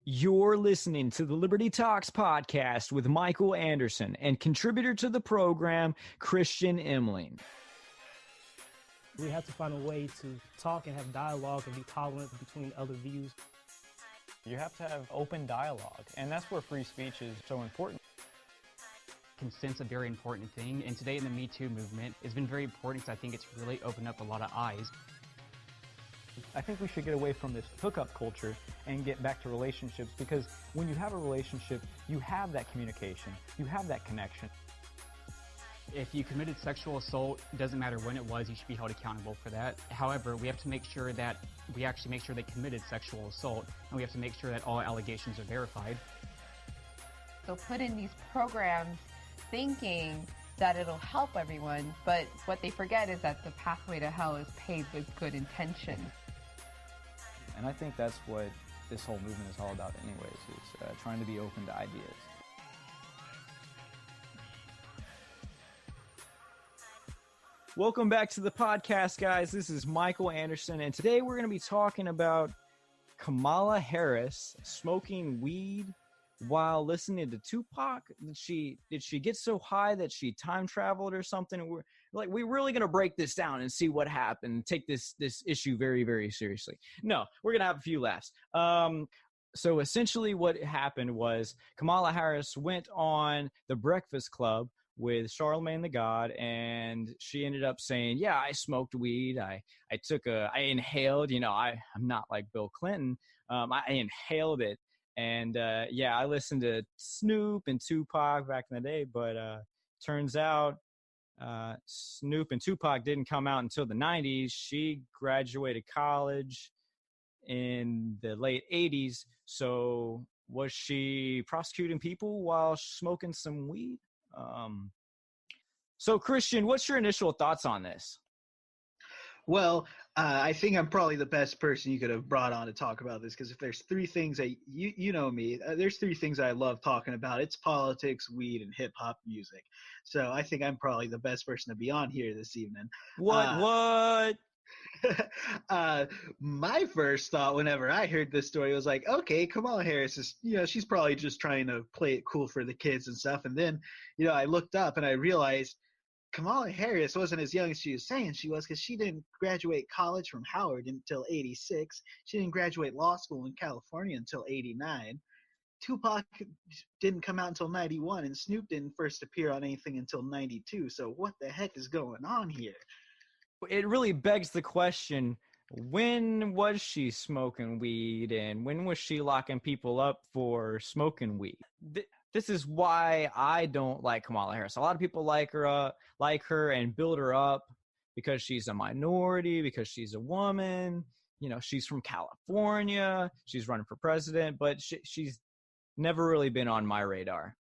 You're listening to the Liberty Talks podcast with Michael Anderson and contributor to the program, Christian Ehmling. We have to find a way to talk and have dialogue and be tolerant between other views. You have to have open dialogue, and that's where free speech is so important. Consent's a very important thing, and today in the Me Too movement, it's been very important because I think it's really opened up a lot of eyes. I think we should get away from this hookup culture and get back to relationships, because when you have a relationship, you have that communication, you have that connection. If you committed sexual assault, it doesn't matter when it was, you should be held accountable for that. However, we have to make sure that we actually make sure they committed sexual assault, and we have to make sure that all allegations are verified. They'll put in these programs thinking that it'll help everyone, but what they forget is that the pathway to hell is paved with good intentions. And I think that's what this whole movement is all about anyways, is trying to be open to ideas. Welcome back to the podcast, guys. This is Michael Anderson, and today we're going to be talking about Kamala Harris smoking weed while listening to Tupac. Did she get so high that she time traveled or something? We're really going to break this down and see what happened. Take this issue very, very seriously. No, we're going to have a few laughs. So essentially what happened was Kamala Harris went on The Breakfast Club with Charlemagne the God, and she ended up saying, yeah, I smoked weed. I inhaled, I'm not like Bill Clinton. I inhaled it. And I listened to Snoop and Tupac back in the day, but turns out Snoop and Tupac didn't come out until the 90s. She graduated college in the late 80s. So was she prosecuting people while smoking some weed? So Christian, what's your initial thoughts on this? Well, I think I'm probably the best person you could have brought on to talk about this, because if there's three things that you know me, there's three things I love talking about. It's politics, weed, and hip hop music. So I think I'm probably the best person to be on here this evening. What? My first thought whenever I heard this story was like, okay, Kamala Harris is, she's probably just trying to play it cool for the kids and stuff. And then, I looked up and I realized Kamala Harris wasn't as young as she was saying she was, because she didn't graduate college from Howard until 86. She didn't graduate law school in California until 89. Tupac didn't come out until 91, and Snoop didn't first appear on anything until 92. So what the heck is going on here? It really begs the question, when was she smoking weed, and when was she locking people up for smoking weed? This is why I don't like Kamala Harris. A lot of people like her and build her up because she's a minority, because she's a woman. She's from California. She's running for president, but she's never really been on my radar.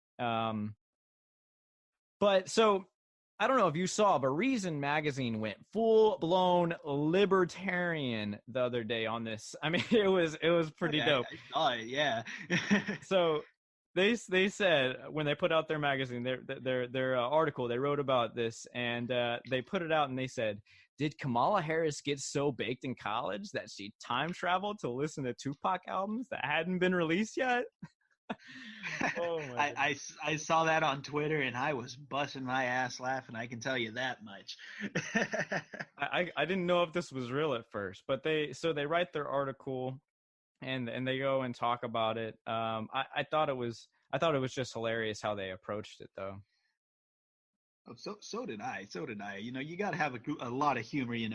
But so I don't know if you saw, but Reason Magazine went full-blown libertarian the other day on this. I mean, it was pretty dope. I saw it, yeah. So they said when they put out their magazine, their article, they wrote about this, and they put it out, and they said, did Kamala Harris get so baked in college that she time traveled to listen to Tupac albums that hadn't been released yet? Oh my I saw that on Twitter, and I was busting my ass laughing. I can tell you that much. I didn't know if this was real at first, but they write their article, and they go and talk about it. I thought it was just hilarious how they approached it, though. Oh, so did I. You got to have a lot of humor, in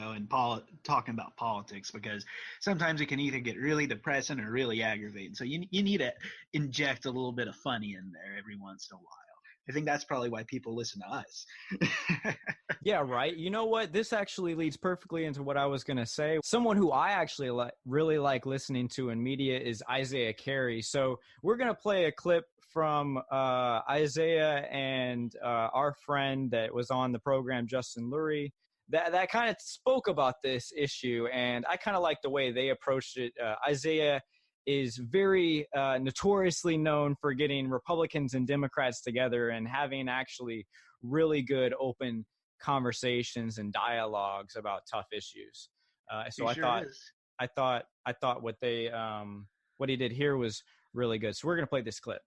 talking about politics, because sometimes it can either get really depressing or really aggravating. So you need to inject a little bit of funny in there every once in a while. I think that's probably why people listen to us. Yeah, right. You know what? This actually leads perfectly into what I was going to say. Someone who I actually really like listening to in media is Isaiah Carey. So we're going to play a clip from Isaiah and our friend that was on the program, Justin Lurie, that kind of spoke about this issue, and I kind of like the way they approached it. Isaiah is very notoriously known for getting Republicans and Democrats together and having actually really good open conversations and dialogues about tough issues. So I thought what they what he did here was really good. So we're going to play this clip.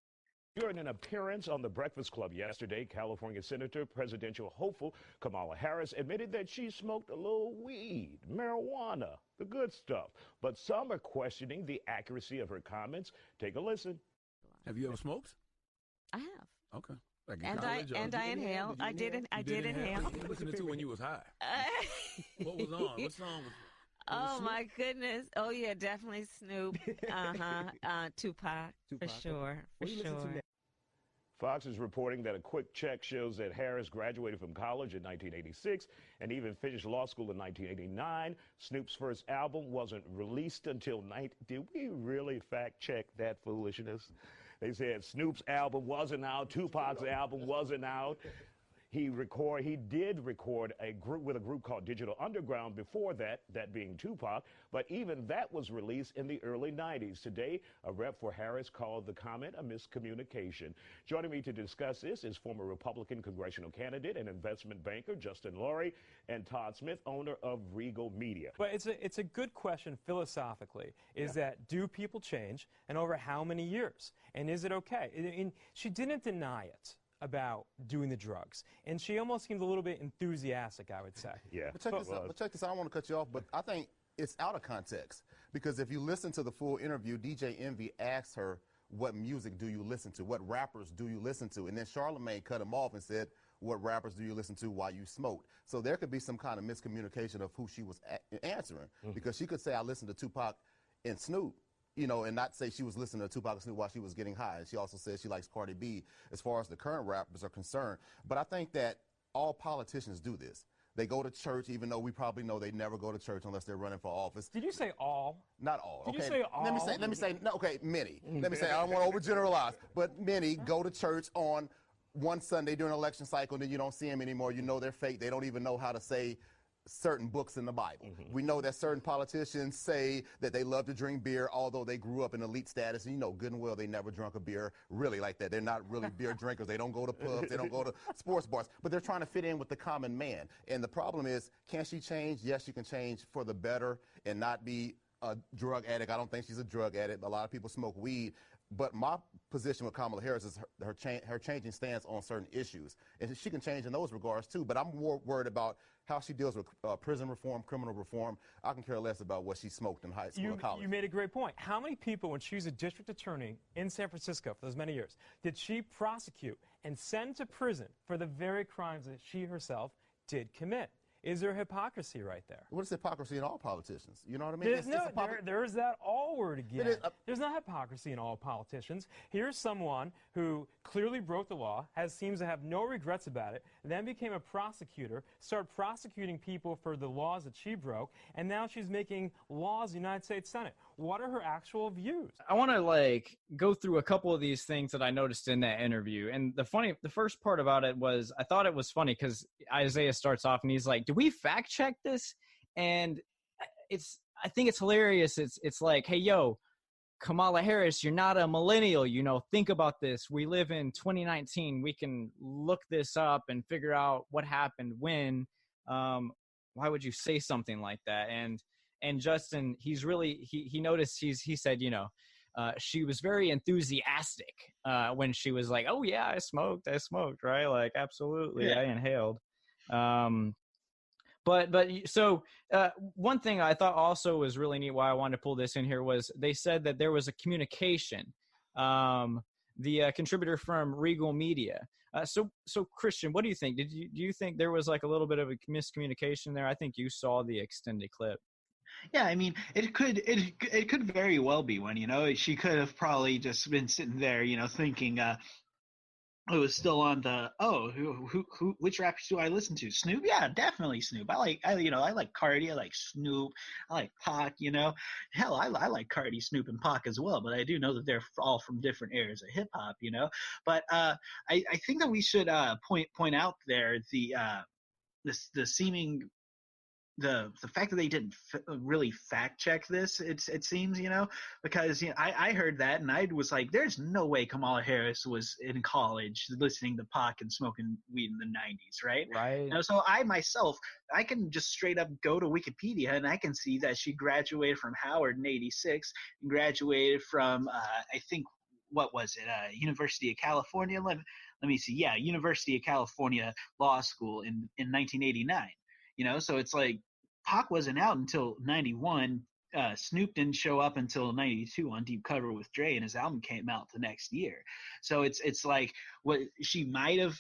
During an appearance on The Breakfast Club yesterday, California Senator, presidential hopeful Kamala Harris admitted that she smoked a little weed, marijuana, the good stuff. But some are questioning the accuracy of her comments. Take a listen. Have you ever smoked? I have. Okay. Like And I inhale. I did inhale. What were you listening to when you was high? What was on? What song was? Oh my goodness! Oh yeah, definitely Snoop. Tupac for sure. Fox is reporting that a quick check shows that Harris graduated from college in 1986 and even finished law school in 1989. Snoop's first album wasn't released until Did we really fact check that foolishness? They said Snoop's album wasn't out, Tupac's album wasn't out. He did record with a group called Digital Underground before that being Tupac, but even that was released in the early 90s. Today, a rep for Harris called the comment a miscommunication. Joining me to discuss this is former Republican congressional candidate and investment banker Justin Laurie and Todd Smith, owner of Regal Media. But it's a good question philosophically, is that do people change and over how many years? And is it okay? And she didn't deny it about doing the drugs, and she almost seemed a little bit enthusiastic, I would say. Yeah. But check this out. I don't want to cut you off, but I think it's out of context, because if you listen to the full interview, DJ Envy asked her, what music do you listen to? What rappers do you listen to? And then Charlamagne cut him off and said, what rappers do you listen to while you smoked? So there could be some kind of miscommunication of who she was answering, because she could say, I listen to Tupac and Snoop, and not say she was listening to Tupac and Snoop while she was getting high. And she also said she likes Cardi B as far as the current rappers are concerned. But I think that all politicians do this. They go to church, even though we probably know they never go to church unless they're running for office. Did you say all? Not all. Did you say all? Let me say, no, okay, many. Let me say, I don't want to overgeneralize, but many go to church on one Sunday during an election cycle, and then you don't see them anymore. You know they're fake. They don't even know how to say certain books in the Bible. We know that certain politicians say that they love to drink beer, although they grew up in elite status, and you know good and well they never drunk a beer really like that. They're not really beer drinkers. They don't go to pubs. They don't go to sports bars, but they're trying to fit in with the common man. And the problem is, can she change? Yes, she can change for the better and not be a drug addict. I don't think she's a drug addict. A lot of people smoke weed. But my position with Kamala Harris is her changing stance on certain issues. And she can change in those regards, too. But I'm more worried about how she deals with prison reform, criminal reform. I can care less about what she smoked in high school or college. You made a great point. How many people, when she was a district attorney in San Francisco for those many years, did she prosecute and send to prison for the very crimes that she herself did commit? Is there hypocrisy right there? What is hypocrisy in all politicians? You know what I mean? There's that all word again. There's not hypocrisy in all politicians. Here's someone who clearly broke the law, seems to have no regrets about it, then became a prosecutor, started prosecuting people for the laws that she broke, and now she's making laws in the United States Senate. What are her actual views? I want to go through a couple of these things that I noticed in that interview. And the first part about it was, I thought it was funny because Isaiah starts off and he's like, do we fact check this? And I think it's hilarious. It's like, hey, yo, Kamala Harris, you're not a millennial, think about this. We live in 2019. We can look this up and figure out what happened when. Why would you say something like that? And Justin, he's really, he noticed, he said, she was very enthusiastic when she was like, oh yeah, I smoked, right? Like, absolutely, yeah. I inhaled. So one thing I thought also was really neat, why I wanted to pull this in here, was they said that there was a communication. The contributor from Regal Media. So Christian, what do you think? Do you think there was like a little bit of a miscommunication there? I think you saw the extended clip. Yeah, I mean, it could very well be one. She could have probably just been sitting there, thinking. It was still on the which rappers do I listen to? Snoop? Yeah, definitely Snoop. I like Cardi, I like Snoop, I like Pac, Hell, I like Cardi, Snoop, and Pac as well, but I do know that they're all from different eras of hip hop, But I think that we should point out there the seeming the fact that they didn't really fact check this, it seems, because I heard that and I was like, there's no way Kamala Harris was in college listening to Pac and smoking weed in the 90s, right? Right. So I can just straight up go to Wikipedia and I can see that she graduated from Howard in '86 and graduated from I think, what was it? University of California. Let me see. Yeah, University of California Law School in 1989. So it's like Pac wasn't out until 91. Snoop didn't show up until 92 on Deep Cover with Dre, and his album came out the next year. So it's like what she might have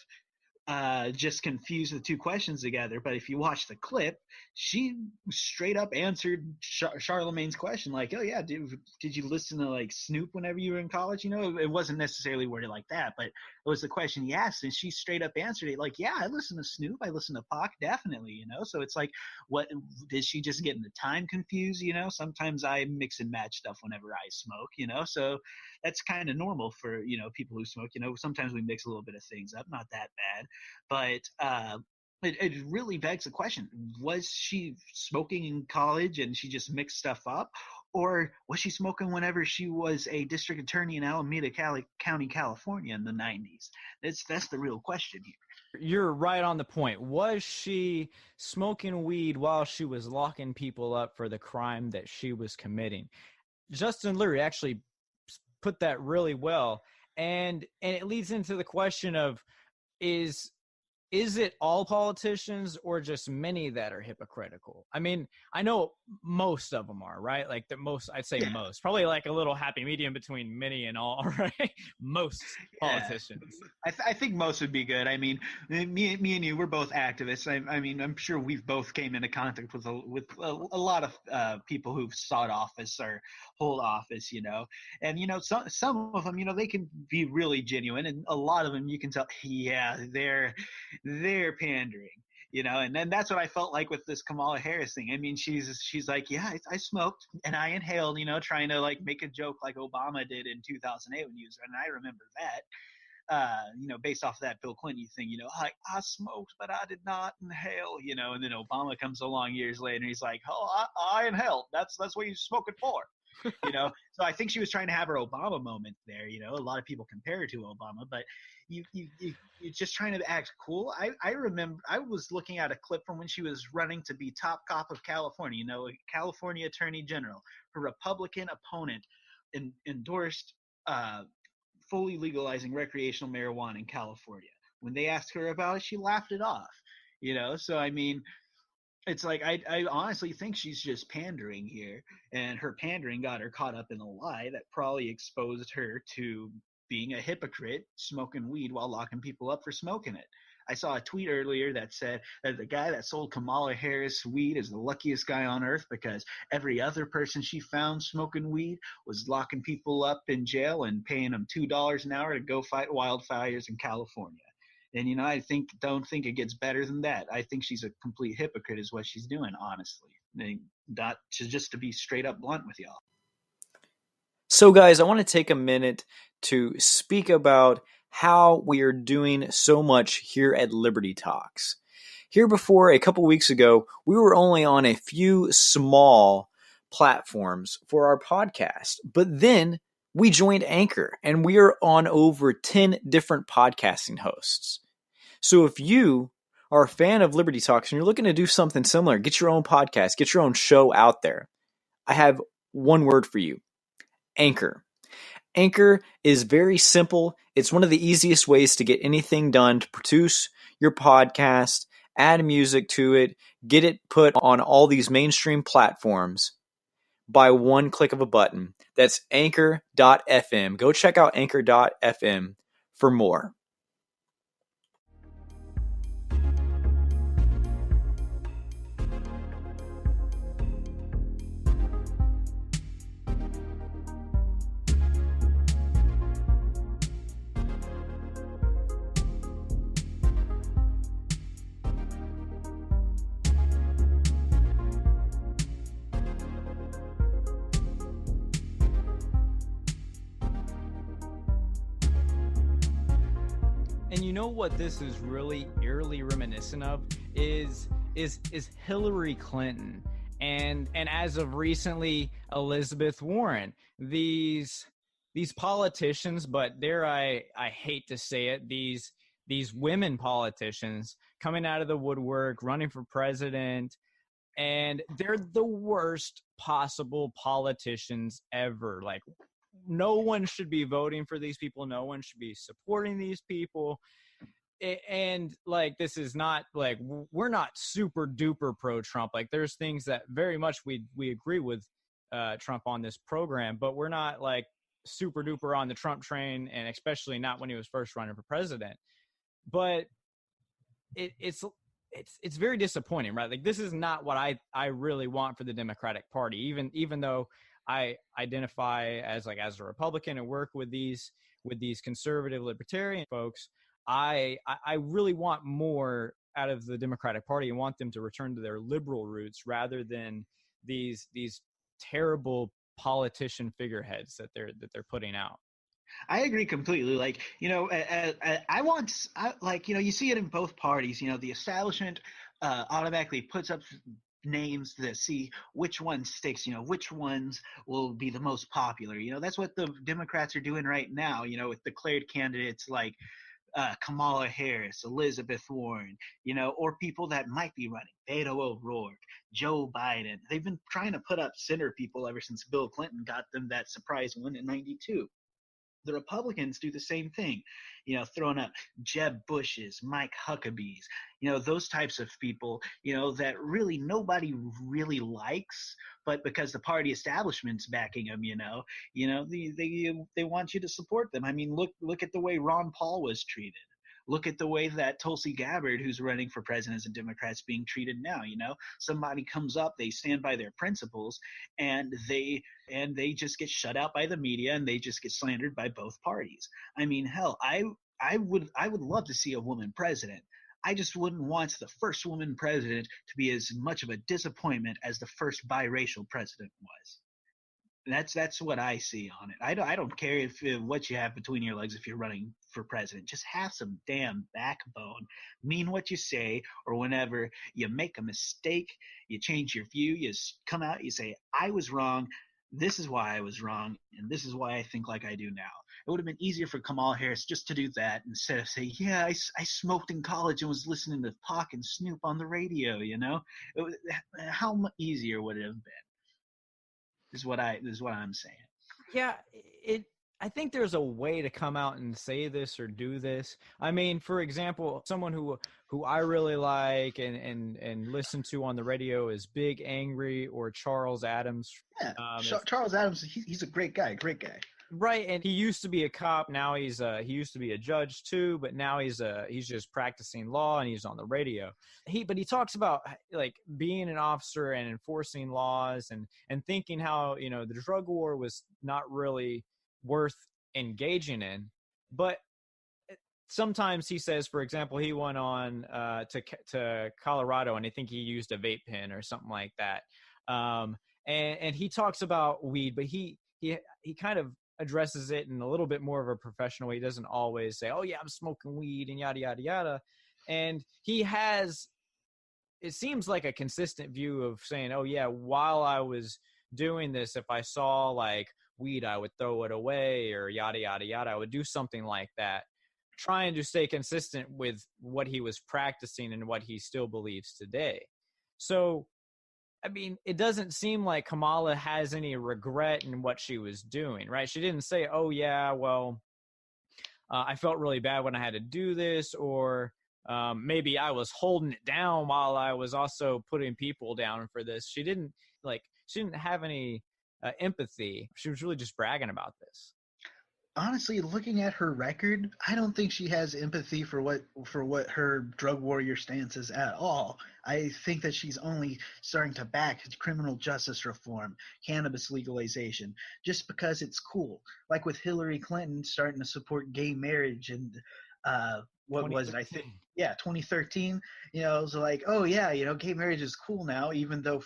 just confused the two questions together. But if you watch the clip, she straight up answered Charlemagne's question, like, oh yeah, did you listen to like Snoop whenever you were in college? It wasn't necessarily worded like that, but it was the question he asked, and she straight up answered it like, yeah, I listen to Snoop, I listen to Pac, definitely. So it's like, what did she just get in the time confused? Sometimes I mix and match stuff whenever I smoke, so that's kind of normal for people who smoke. Sometimes we mix a little bit of things up, not that bad, but it really begs the question: was she smoking in college and she just mixed stuff up, or was she smoking whenever she was a district attorney in Alameda County, California in the 90s? That's the real question here. You're right on the point. Was she smoking weed while she was locking people up for the crime that she was committing? Justin Lurie actually put that really well, and it leads into the question of is it all politicians or just many that are hypocritical? I mean, I know most of them are, right? Like I'd say most, probably like a little happy medium between many and all, right? Most politicians. I think most would be good. I mean, me and you, we're both activists. I mean, I'm sure we've both came into contact with a lot of people who've sought office or hold office, and some of them, they can be really genuine, and a lot of them you can tell, yeah, they're pandering, and then that's what I felt like with this Kamala Harris thing. I mean, she's like, yeah, I smoked and I inhaled, trying to like make a joke like Obama did in 2008 when he was, and I remember that, based off of that Bill Clinton thing, like, I smoked, but I did not inhale, and then Obama comes along years later and he's like, oh, I inhaled. That's what you smoking for. So I think she was trying to have her Obama moment there. A lot of people compare her to Obama, but you're just trying to act cool. I remember I was looking at a clip from when she was running to be top cop of California, California Attorney General. Her Republican opponent endorsed fully legalizing recreational marijuana in California. When they asked her about it, she laughed it off. So I mean, it's like I honestly think she's just pandering here, and her pandering got her caught up in a lie that probably exposed her to being a hypocrite, smoking weed while locking people up for smoking it. I saw a tweet earlier that said that the guy that sold Kamala Harris weed is the luckiest guy on earth because every other person she found smoking weed was locking people up in jail and paying them $2 an hour to go fight wildfires in California. And, I don't think it gets better than that. I think she's a complete hypocrite is what she's doing, honestly. Not just to be straight up blunt with y'all. So, guys, I want to take a minute to speak about how we are doing so much here at Liberty Talks. Here before, a couple weeks ago, we were only on a few small platforms for our podcast. But then we joined Anchor, and we are on over 10 different podcasting hosts. So if you are a fan of Liberty Talks and you're looking to do something similar, get your own podcast, get your own show out there, I have one word for you: Anchor. Anchor is very simple. It's one of the easiest ways to get anything done to produce your podcast, add music to it, get it put on all these mainstream platforms by one click of a button. That's anchor.fm. Go check out anchor.fm for more. And you know what this is really eerily reminiscent of is is Hillary Clinton and as of recently Elizabeth Warren. These politicians, but dare I hate to say it, these women politicians coming out of the woodwork, running for president, and they're the worst possible politicians ever. Like, no one should be voting for these people. No one should be supporting these people. And like, this is not like, we're not super duper pro Trump. Like, there's things that very much we agree with Trump on this program, but we're not like super duper on the Trump train, and especially not when he was first running for president. But it's very disappointing, right? Like, this is not what I really want for the Democratic Party, even though I identify as a Republican and work with these conservative libertarian folks. I really want more out of the Democratic Party and want them to return to their liberal roots rather than these terrible politician figureheads that they're putting out. I agree completely. Like, you know, you see it in both parties. You know, the establishment automatically puts up names to see which one sticks, you know, which ones will be the most popular. You know, that's what the Democrats are doing right now, you know, with declared candidates like Kamala Harris, Elizabeth Warren, you know, or people that might be running, Beto O'Rourke, Joe Biden. They've been trying to put up center people ever since Bill Clinton got them that surprise win in '92. The Republicans do the same thing, you know, throwing up Jeb Bushes, Mike Huckabees, you know, those types of people, you know, that really nobody really likes, but because the party establishment's backing them, you know, they want you to support them. I mean, look at the way Ron Paul was treated. Look at the way that Tulsi Gabbard, who's running for president as a Democrat, is being treated now. You know, somebody comes up, they stand by their principles, and they just get shut out by the media, and they just get slandered by both parties. I mean, hell, I would love to see a woman president. I just wouldn't want the first woman president to be as much of a disappointment as the first biracial president was. That's what I see on it. I don't care if what you have between your legs if you're running for president. Just have some damn backbone. Mean what you say, or whenever you make a mistake, you change your view, you come out, you say, I was wrong, this is why I was wrong, and this is why I think like I do now. It would have been easier for Kamala Harris just to do that instead of say, yeah, I smoked in college and was listening to Pac and Snoop on the radio, you know? How much easier would it have been? Is what I'm saying. Yeah, I think there's a way to come out and say this or do this. I mean, for example, someone who I really like and listen to on the radio is Big Angry or Charles Adams. Yeah, Charles Adams, he's a great guy. Right, and he used to be a cop. Now he used to be a judge too, but now he's just practicing law and he's on the radio. But he talks about like being an officer and enforcing laws and thinking how, you know, the drug war was not really worth engaging in. But sometimes he says, for example, he went on to Colorado and I think he used a vape pen or something like that. And he talks about weed, but he kind of addresses it in a little bit more of a professional way. He doesn't always say, oh yeah, I'm smoking weed and yada, yada, yada. And he has, it seems like a consistent view of saying, oh yeah, while I was doing this, if I saw like weed, I would throw it away or yada, yada, yada. I would do something like that, trying to stay consistent with what he was practicing and what he still believes today. So, I mean, it doesn't seem like Kamala has any regret in what she was doing, right? She didn't say, oh, yeah, well, I felt really bad when I had to do this, or maybe I was holding it down while I was also putting people down for this. She didn't have any empathy. She was really just bragging about this. Honestly, looking at her record, I don't think she has empathy for what her drug warrior stance is at all. I think that she's only starting to back criminal justice reform, cannabis legalization, just because it's cool. Like with Hillary Clinton starting to support gay marriage and what was it? I think 2013. You know, it was like, oh yeah, you know, gay marriage is cool now, even though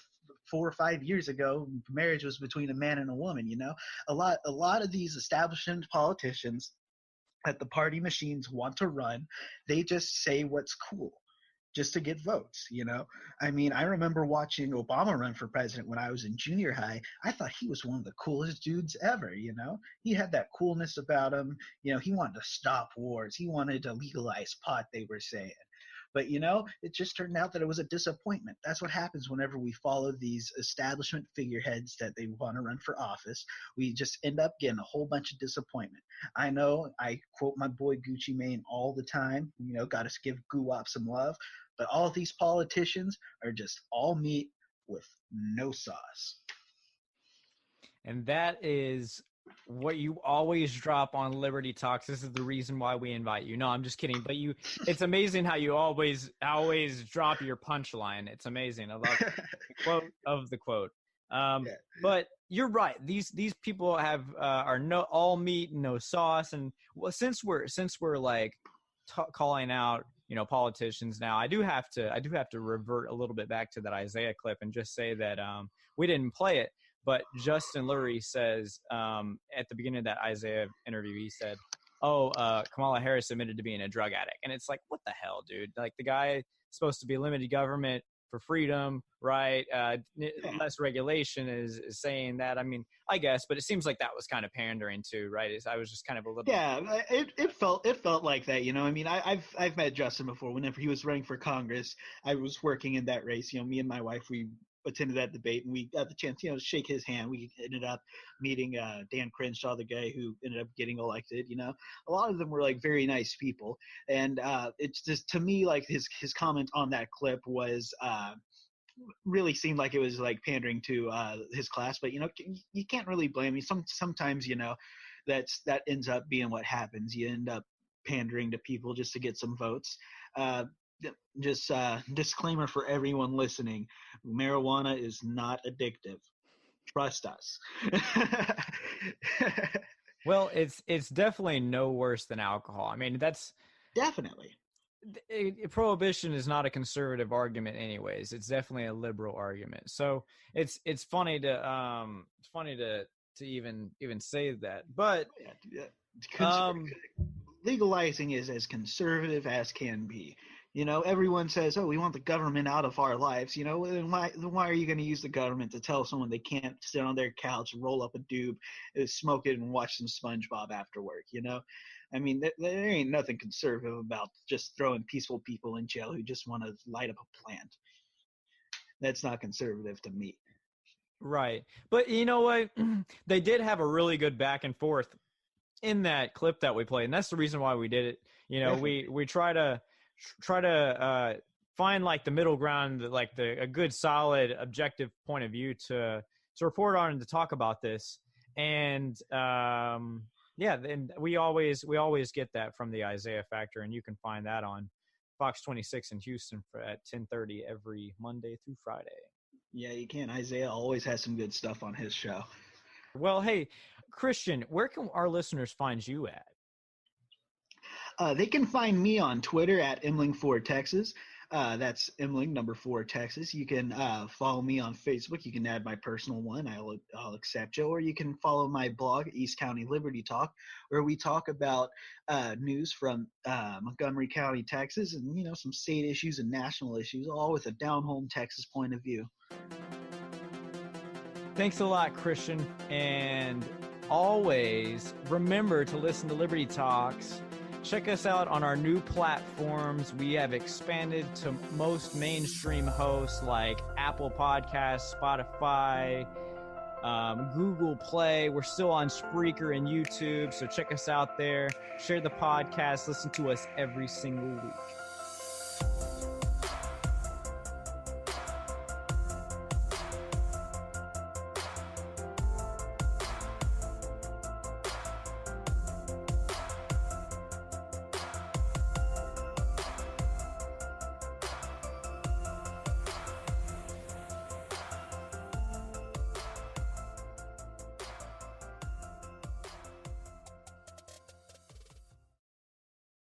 4 or 5 years ago, marriage was between a man and a woman. You know, a lot of these establishment politicians that the party machines want to run, they just say what's cool. just to get votes, you know? I mean, I remember watching Obama run for president when I was in junior high. I thought he was one of the coolest dudes ever, you know? He had that coolness about him. You know, he wanted to stop wars. He wanted to legalize pot, they were saying. But, you know, it just turned out that it was a disappointment. That's what happens whenever we follow these establishment figureheads that they want to run for office. We just end up getting a whole bunch of disappointment. I know I quote my boy Gucci Mane all the time, you know, got to give Guwap some love. But all of these politicians are just all meat with no sauce. And that is what you always drop on Liberty Talks. This is the reason why we invite you. No, I'm just kidding. But it's amazing how you always drop your punchline. It's amazing. I love the quote of the quote. But you're right. These people are all meat, no sauce. And well, since we're like calling out, you know, politicians now, I do have to revert a little bit back to that Isaiah clip and just say that we didn't play it. But Justin Lurie says at the beginning of that Isaiah interview, he said, Kamala Harris admitted to being a drug addict. And it's like, what the hell, dude? Like, the guy is supposed to be limited government for freedom, right? Less regulation is saying that. I mean, I guess, but it seems like that was kind of pandering too, right? I was just kind of a little. Yeah, it felt like that, you know. I mean, I've met Justin before. Whenever he was running for Congress, I was working in that race. You know, me and my wife, we attended that debate, and we got the chance, you know, to shake his hand. We ended up meeting Dan Crenshaw, the guy who ended up getting elected. You know, a lot of them were like very nice people, and it's just, to me, like his comment on that clip was really seemed like it was like pandering to his class. But you know, you can't really blame me. Sometimes, you know, that ends up being what happens. You end up pandering to people just to get some votes. Just disclaimer for everyone listening: marijuana is not addictive. Trust us. Well, it's definitely no worse than alcohol. I mean, that's definitely. Prohibition is not a conservative argument, anyways. It's definitely a liberal argument. So it's funny to even say that, but legalizing is as conservative as can be. You know, everyone says, "Oh, we want the government out of our lives." You know, then why are you going to use the government to tell someone they can't sit on their couch, roll up a doob, smoke it, and watch some SpongeBob after work? You know, I mean, there ain't nothing conservative about just throwing peaceful people in jail who just want to light up a plant. That's not conservative to me. Right, but you know what? They did have a really good back and forth in that clip that we played, and that's the reason why we did it. You know, we try to find like the middle ground, like a good, solid, objective point of view to report on and to talk about this. And and we always get that from the Isaiah Factor, and you can find that on Fox 26 in Houston at 10:30 every Monday through Friday. Yeah, you can. Isaiah always has some good stuff on his show. Well, hey, Christian, where can our listeners find you at? They can find me on Twitter at Ehmling4Texas. That's Ehmling, number 4, Texas. You can follow me on Facebook. You can add my personal one. I'll accept you. Or you can follow my blog, East County Liberty Talk, where we talk about news from Montgomery County, Texas, and, you know, some state issues and national issues, all with a down-home Texas point of view. Thanks a lot, Christian. And always remember to listen to Liberty Talks. Check us out on our new platforms. We have expanded to most mainstream hosts like Apple Podcasts, Spotify, Google Play. We're still on Spreaker and YouTube, so check us out there. Share the podcast. Listen to us every single week.